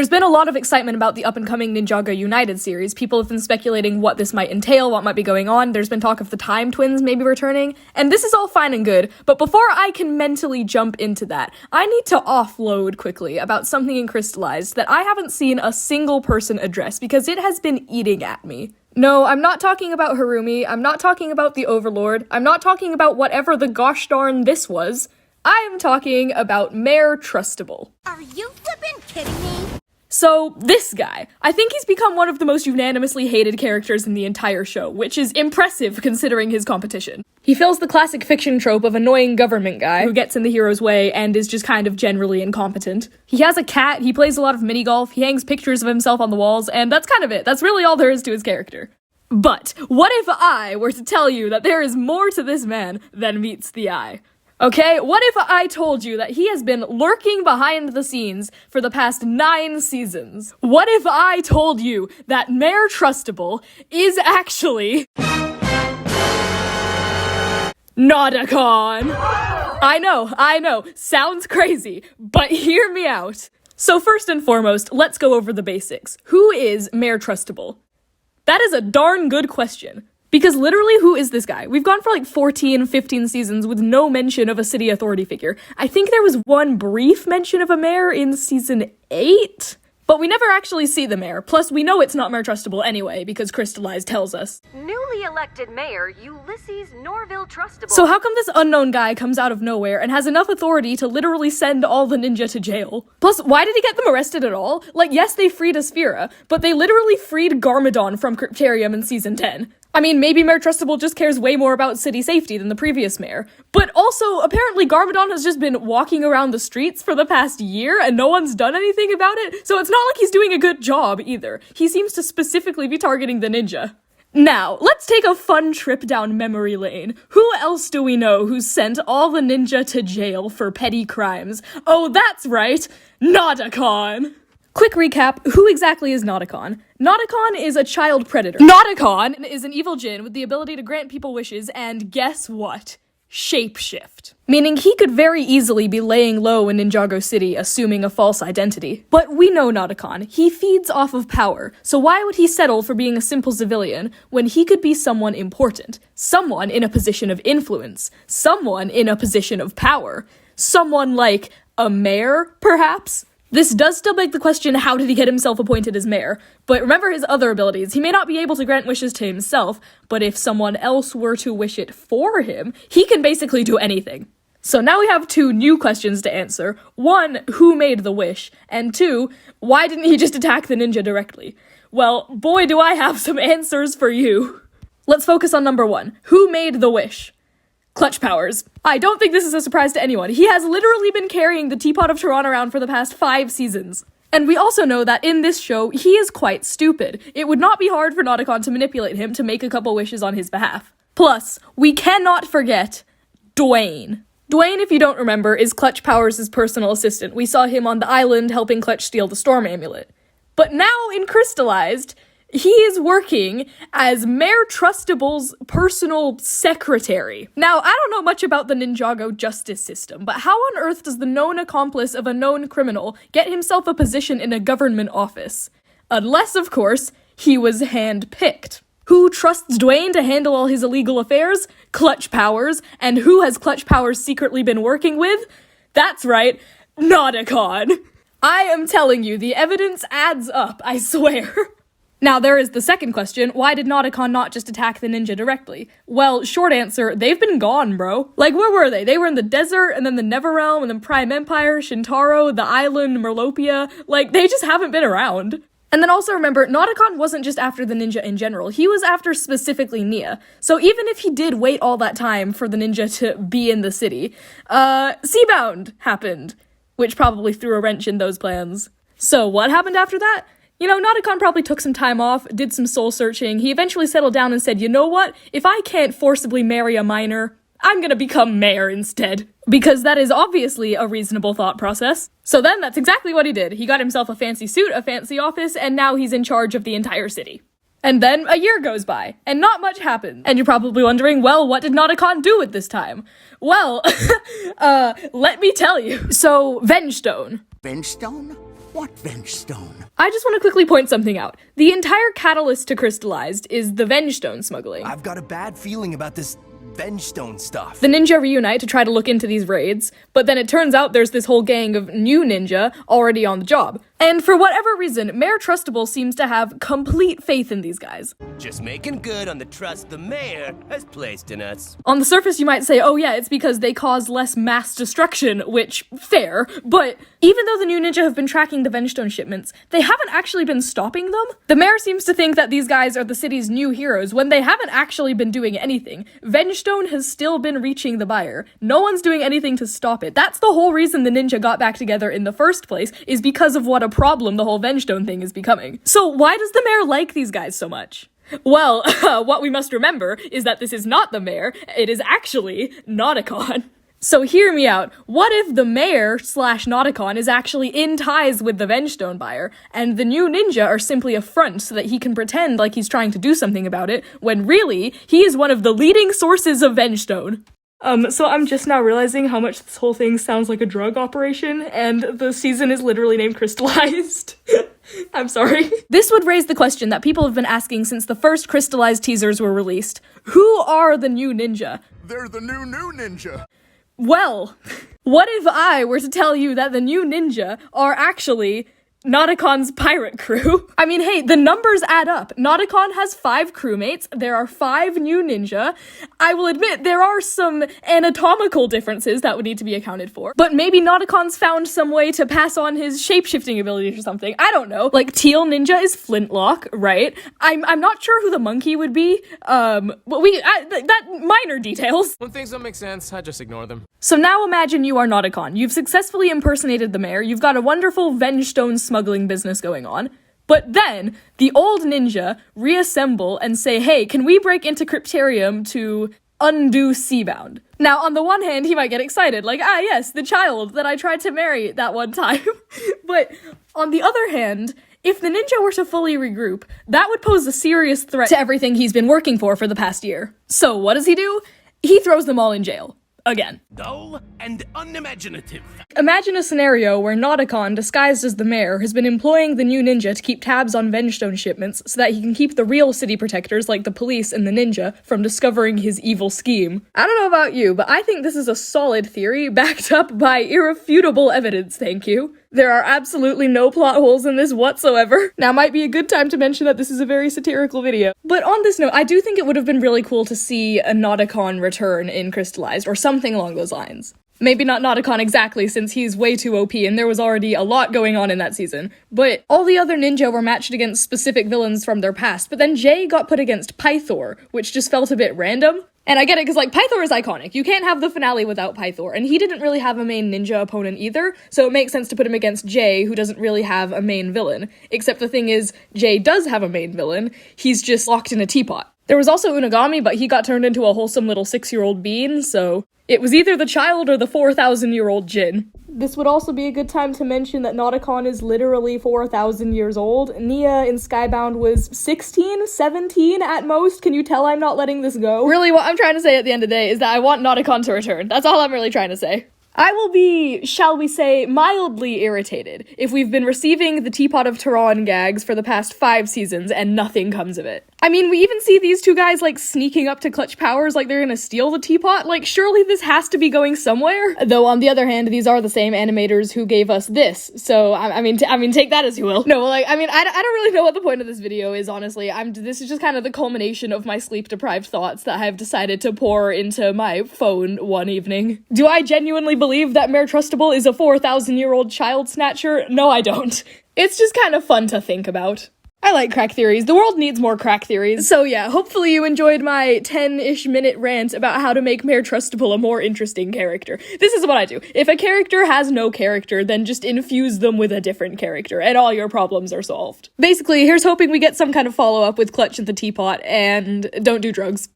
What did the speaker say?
There's been a lot of excitement about the up-and-coming Ninjago United series. People have been speculating what this might entail, what might be going on. There's been talk of the Time Twins maybe returning, and this is all fine and good, but before I can mentally jump into that, I need to offload quickly about something in Crystallized that I haven't seen a single person address, because it has been eating at me. No, I'm not talking about Harumi, I'm not talking about the Overlord, I'm not talking about whatever the gosh darn this was. I am talking about Mayor Trustable. Are you flippin' kidding me? So, this guy. I think he's become one of the most unanimously hated characters in the entire show, which is impressive considering his competition. He fills the classic fiction trope of annoying government guy who gets in the hero's way and is just kind of generally incompetent. He has a cat, he plays a lot of mini-golf, he hangs pictures of himself on the walls, and that's kind of it. That's really all there is to his character. But, what if I were to tell you that there is more to this man than meets the eye? Okay, what if I told you that he has been lurking behind the scenes for the past 9 seasons? What if I told you that Mayor Trustable is actually Nauticon? I know, sounds crazy, but hear me out. So first and foremost, let's go over the basics. Who is Mayor Trustable? That is a darn good question. Because literally, who is this guy? We've gone for like 14, 15 seasons with no mention of a city authority figure. I think there was one brief mention of a mayor in season 8? But we never actually see the mayor. Plus, we know it's not Mayor Trustable anyway, because Crystallized tells us. Newly elected mayor, Ulysses Norville Trustable. So how come this unknown guy comes out of nowhere and has enough authority to literally send all the ninja to jail? Plus, why did he get them arrested at all? Like, yes, they freed Asphira, but they literally freed Garmadon from Cryptarium in season 10. I mean, maybe Mayor Trustable just cares way more about city safety than the previous mayor. But also, apparently Garmadon has just been walking around the streets for the past year and no one's done anything about it, so it's not like he's doing a good job either. He seems to specifically be targeting the ninja. Now, let's take a fun trip down memory lane. Who else do we know who's sent all the ninja to jail for petty crimes? Oh, that's right, Nauticon! Quick recap, who exactly is Nauticon? Nauticon is a child predator. Nauticon is an evil djinn with the ability to grant people wishes, and guess what? Shapeshift. Meaning he could very easily be laying low in Ninjago City, assuming a false identity. But we know Nauticon. He feeds off of power, so why would he settle for being a simple civilian when he could be someone important? Someone in a position of influence. Someone in a position of power. Someone like a mayor, perhaps? This does still beg the question, how did he get himself appointed as mayor? But remember his other abilities. He may not be able to grant wishes to himself, but if someone else were to wish it for him, he can basically do anything. So now we have 2 new questions to answer. 1, who made the wish? And 2, why didn't he just attack the ninja directly? Well, boy do I have some answers for you. Let's focus on number 1. Who made the wish? Clutch powers. I don't think this is a surprise to anyone. He has literally been carrying the Teapot of Tehran around for the past 5 seasons. And we also know that in this show, he is quite stupid. It would not be hard for Nauticon to manipulate him to make a couple wishes on his behalf. Plus, we cannot forget Dwayne. Dwayne, if you don't remember, is Clutch Powers' personal assistant. We saw him on the island helping Clutch steal the Storm Amulet. But now in Crystallized, he is working as Mayor Trustable's personal secretary. Now, I don't know much about the Ninjago justice system, but how on earth does the known accomplice of a known criminal get himself a position in a government office? Unless, of course, he was hand-picked. Who trusts Dwayne to handle all his illegal affairs? Clutch Powers. And who has Clutch Powers secretly been working with? That's right, Nauticon. I am telling you, the evidence adds up, I swear. Now, there is the second question, why did Nauticon not just attack the ninja directly? Well, short answer, they've been gone, bro. Like, where were they? They were in the desert, and then the Neverrealm, and then Prime Empire, Shintaro, the island, Merlopia. Like, they just haven't been around. And then also remember, Nauticon wasn't just after the ninja in general, he was after specifically Nia. So even if he did wait all that time for the ninja to be in the city, Seabound happened, which probably threw a wrench in those plans. So what happened after that? You know, Nauticon probably took some time off, did some soul searching, he eventually settled down and said, you know what, if I can't forcibly marry a minor, I'm gonna become mayor instead. Because that is obviously a reasonable thought process. So then that's exactly what he did. He got himself a fancy suit, a fancy office, and now he's in charge of the entire city. And then a year goes by, and not much happens. And you're probably wondering, well, what did Nauticon do at this time? Well, let me tell you. So, Vengestone. Vengestone? What Venge Stone? I just want to quickly point something out. The entire catalyst to Crystallized is the Venge Stone smuggling. I've got a bad feeling about this Venge Stone stuff. The ninja reunite to try to look into these raids, but then it turns out there's this whole gang of new ninja already on the job. And for whatever reason, Mayor Trustable seems to have complete faith in these guys. Just making good on the trust the mayor has placed in us. On the surface, you might say, oh yeah, it's because they cause less mass destruction, which, fair, but even though the new ninja have been tracking the Vengestone shipments, they haven't actually been stopping them. The mayor seems to think that these guys are the city's new heroes when they haven't actually been doing anything. Vengestone has still been reaching the buyer. No one's doing anything to stop it. That's the whole reason the ninja got back together in the first place, is because of what a problem the whole Vengestone thing is becoming. So why does the mayor like these guys so much? Well, what we must remember is that this is not the mayor, it is actually Nauticon. So hear me out. What if the mayor / Nauticon is actually in ties with the Vengestone buyer, and the new ninja are simply a front so that he can pretend like he's trying to do something about it, when really, he is one of the leading sources of Vengestone? So I'm just now realizing how much this whole thing sounds like a drug operation, and the season is literally named Crystallized. I'm sorry. This would raise the question that people have been asking since the first Crystallized teasers were released. Who are the new ninja? They're the new ninja. Well, what if I were to tell you that the new ninja are actually Nauticon's pirate crew? I mean, hey, the numbers add up. Nauticon has 5 crewmates, there are 5 new ninja. I will admit, there are some anatomical differences that would need to be accounted for, but maybe Nauticon's found some way to pass on his shape-shifting abilities or something. I don't know. Like, Teal Ninja is Flintlock, right? I'm not sure who the monkey would be, but that minor details. When things don't make sense, I just ignore them. So now imagine you are Nauticon. You've successfully impersonated the mayor, you've got a wonderful Vengestone smuggling business going on, but then the old ninja reassemble and say, hey, can we break into Cryptarium to undo Seabound? Now, on the one hand, he might get excited, like, ah yes, the child that I tried to marry that one time. But on the other hand, if the ninja were to fully regroup, that would pose a serious threat to everything he's been working for the past year. So what does he do? He throws them all in jail. Again. Dull and unimaginative. Imagine a scenario where Nauticon, disguised as the mayor, has been employing the new ninja to keep tabs on Vengestone shipments so that he can keep the real city protectors like the police and the ninja from discovering his evil scheme. I don't know about you, but I think this is a solid theory backed up by irrefutable evidence, thank you. There are absolutely no plot holes in this whatsoever. Now might be a good time to mention that this is a very satirical video. But on this note, I do think it would have been really cool to see a Nauticon return in Crystallized, or something along those lines. Maybe not Nauticon exactly, since he's way too OP and there was already a lot going on in that season. But all the other ninja were matched against specific villains from their past, but then Jay got put against Pythor, which just felt a bit random. And I get it, because, like, Pythor is iconic. You can't have the finale without Pythor, and he didn't really have a main ninja opponent either, so it makes sense to put him against Jay, who doesn't really have a main villain. Except the thing is, Jay does have a main villain, he's just locked in a teapot. There was also Unagami, but he got turned into a wholesome little 6-year-old bean, so it was either the child or the 4,000-year-old Jin. This would also be a good time to mention that Nauticon is literally 4,000 years old. Nia in Skybound was 16, 17 at most. Can you tell I'm not letting this go? Really, what I'm trying to say at the end of the day is that I want Nauticon to return. That's all I'm really trying to say. I will be, shall we say, mildly irritated if we've been receiving the Teapot of Tehran gags for the past 5 seasons and nothing comes of it. I mean, we even see these two guys, like, sneaking up to Clutch Powers like they're gonna steal the teapot. Like, surely this has to be going somewhere? Though, on the other hand, these are the same animators who gave us this, so, I mean, take that as you will. No, like, I mean, I don't really know what the point of this video is, honestly. This is just kind of the culmination of my sleep-deprived thoughts that I've decided to pour into my phone one evening. Do I genuinely believe that Mayor Trustable is a 4,000-year-old child snatcher? No, I don't. It's just kind of fun to think about. I like crack theories. The world needs more crack theories. So yeah, hopefully you enjoyed my 10-ish minute rant about how to make Mayor Trustable a more interesting character. This is what I do. If a character has no character, then just infuse them with a different character, and all your problems are solved. Basically, here's hoping we get some kind of follow-up with Clutch and the Teapot, and don't do drugs.